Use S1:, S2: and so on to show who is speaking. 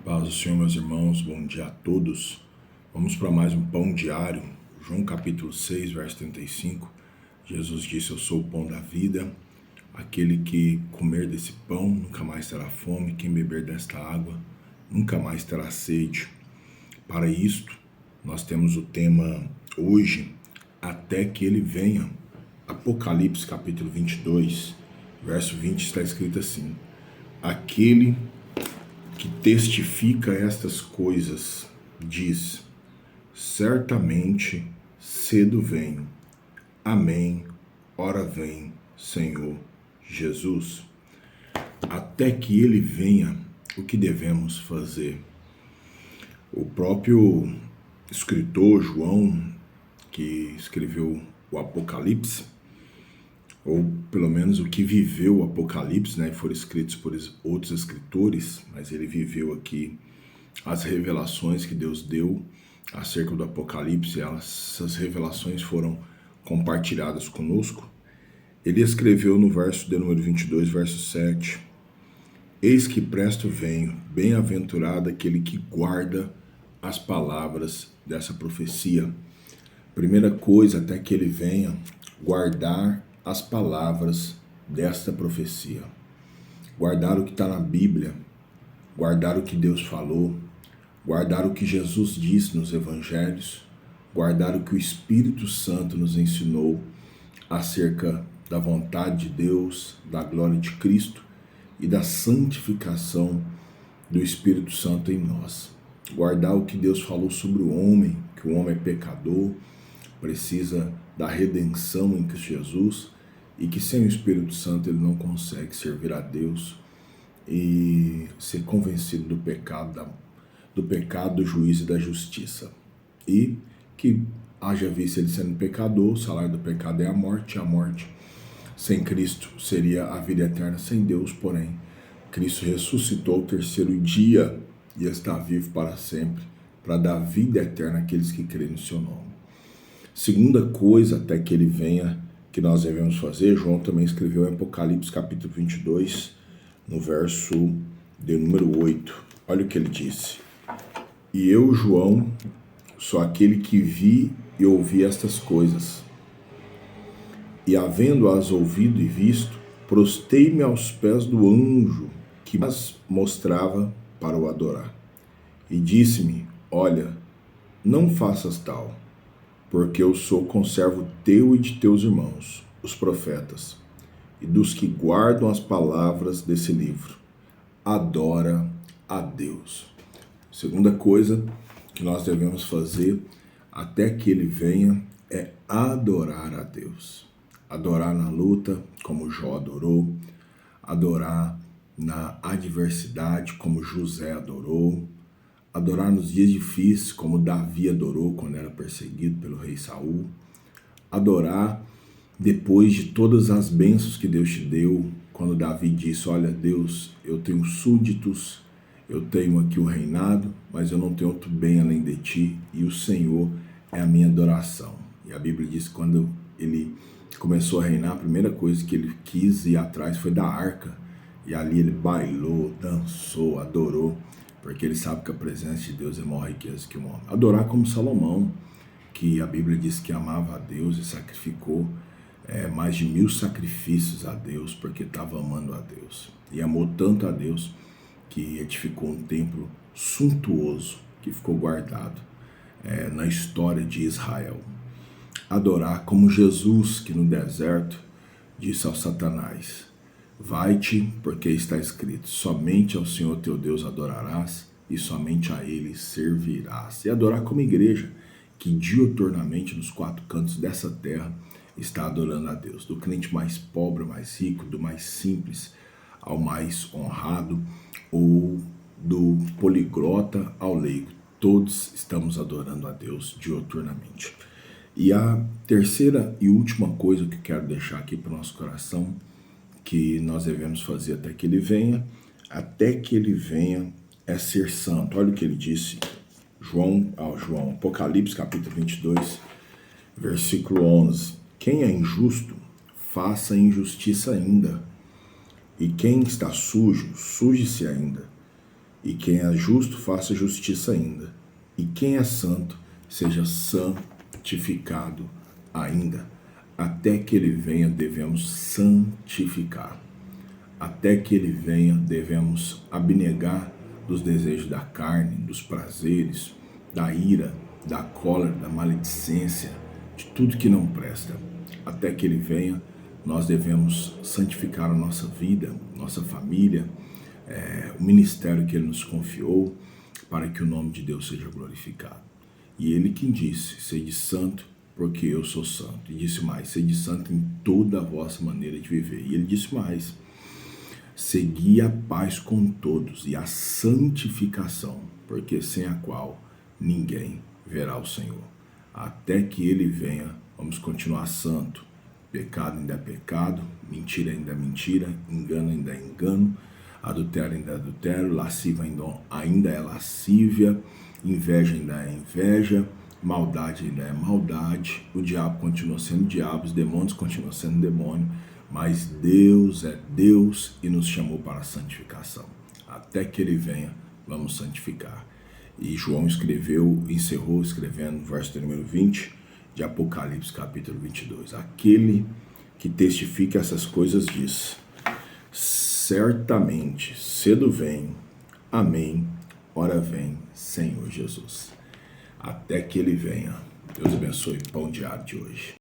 S1: Paz do Senhor, meus irmãos, bom dia a todos. Vamos para mais um pão diário. João capítulo 6, verso 35. Jesus disse: eu sou o pão da vida. Aquele que comer desse pão nunca mais terá fome. Quem beber desta água nunca mais terá sede. Para isto, nós temos o tema hoje, até que ele venha. Apocalipse capítulo 22, verso 20 está escrito assim: aquele que testifica estas coisas diz: certamente cedo venho. Amém. Ora vem, Senhor Jesus. Até que ele venha, o que devemos fazer? O próprio escritor João, que escreveu o Apocalipse, ou pelo menos o que viveu o Apocalipse, né? Foram escritos por outros escritores, mas ele viveu aqui as revelações que Deus deu acerca do Apocalipse. Essas revelações foram compartilhadas conosco. Ele escreveu no verso de número 22, verso 7: eis que presto venho, bem-aventurado aquele que guarda as palavras dessa profecia. Primeira coisa, até que ele venha, guardar as palavras desta profecia. Guardar o que está na Bíblia, guardar o que Deus falou, guardar o que Jesus disse nos evangelhos, guardar o que o Espírito Santo nos ensinou acerca da vontade de Deus, da glória de Cristo e da santificação do Espírito Santo em nós. Guardar o que Deus falou sobre o homem, que o homem é pecador, precisa da redenção em Cristo Jesus, e que sem o Espírito Santo ele não consegue servir a Deus e ser convencido do pecado, do juízo e da justiça. E que haja visto ele sendo pecador, o salário do pecado é a morte sem Cristo seria a vida eterna sem Deus, porém Cristo ressuscitou o terceiro dia e está vivo para sempre, para dar vida eterna àqueles que creem no seu nome. Segunda coisa, até que ele venha, que nós devemos fazer, João também escreveu em Apocalipse capítulo 22, no verso de número 8. Olha o que ele disse: e eu, João, sou aquele que vi e ouvi estas coisas, e havendo-as ouvido e visto, prostei-me aos pés do anjo que as mostrava para o adorar. E disse-me: olha, não faças tal, porque eu sou conservo teu e de teus irmãos, os profetas, e dos que guardam as palavras desse livro. Adora a Deus. Segunda coisa que nós devemos fazer até que ele venha é adorar a Deus. Adorar na luta, como Jó adorou, adorar na adversidade, como José adorou, adorar nos dias difíceis, como Davi adorou quando era perseguido pelo rei Saul, adorar depois de todas as bênçãos que Deus te deu, quando Davi disse: olha, Deus, eu tenho súditos, eu tenho aqui o reinado, mas eu não tenho outro bem além de ti, e o Senhor é a minha adoração. E a Bíblia diz que quando ele começou a reinar, a primeira coisa que ele quis ir atrás foi da arca, e ali ele bailou, dançou, adorou, porque ele sabe que a presença de Deus é maior riqueza que o homem. Adorar como Salomão, que a Bíblia diz que amava a Deus e sacrificou mais de 1000 sacrifícios a Deus, porque estava amando a Deus. E amou tanto a Deus que edificou um templo suntuoso que ficou guardado na história de Israel. Adorar como Jesus, que no deserto disse ao Satanás: vai-te, porque está escrito, somente ao Senhor teu Deus adorarás e somente a Ele servirás. E adorar como igreja, que diuturnamente nos 4 cantos dessa terra está adorando a Deus. Do crente mais pobre, mais rico, do mais simples ao mais honrado, ou do poliglota ao leigo. Todos estamos adorando a Deus diuturnamente. E a terceira e última coisa que eu quero deixar aqui para o nosso coração, que nós devemos fazer até que ele venha, é ser santo. Olha o que ele disse, João, Apocalipse capítulo 22, versículo 11. Quem é injusto, faça injustiça ainda. E quem está sujo, suje-se ainda. E quem é justo, faça justiça ainda. E quem é santo, seja santificado ainda. Até que ele venha, devemos santificar. Até que ele venha, devemos abnegar dos desejos da carne, dos prazeres, da ira, da cólera, da maledicência, de tudo que não presta. Até que ele venha, nós devemos santificar a nossa vida, nossa família, o ministério que ele nos confiou, para que o nome de Deus seja glorificado. E ele quem disse, sede santo, porque eu sou santo. E disse mais, sede santo em toda a vossa maneira de viver. E ele disse mais, segui a paz com todos e a santificação, porque sem a qual ninguém verá o Senhor. Até que ele venha, vamos continuar santo. Pecado ainda é pecado, mentira ainda é mentira, engano ainda é engano, adultério ainda é adultério, lasciva ainda é lascívia, inveja ainda é inveja, maldade ainda é maldade, o diabo continua sendo diabo, os demônios continuam sendo demônio, mas Deus é Deus e nos chamou para a santificação. Até que ele venha, vamos santificar. E João encerrou escrevendo, verso número 20, de Apocalipse capítulo 22. Aquele que testifica essas coisas diz, certamente, cedo vem, amém, ora vem, Senhor Jesus. Até que ele venha. Deus abençoe. Pão diário de hoje.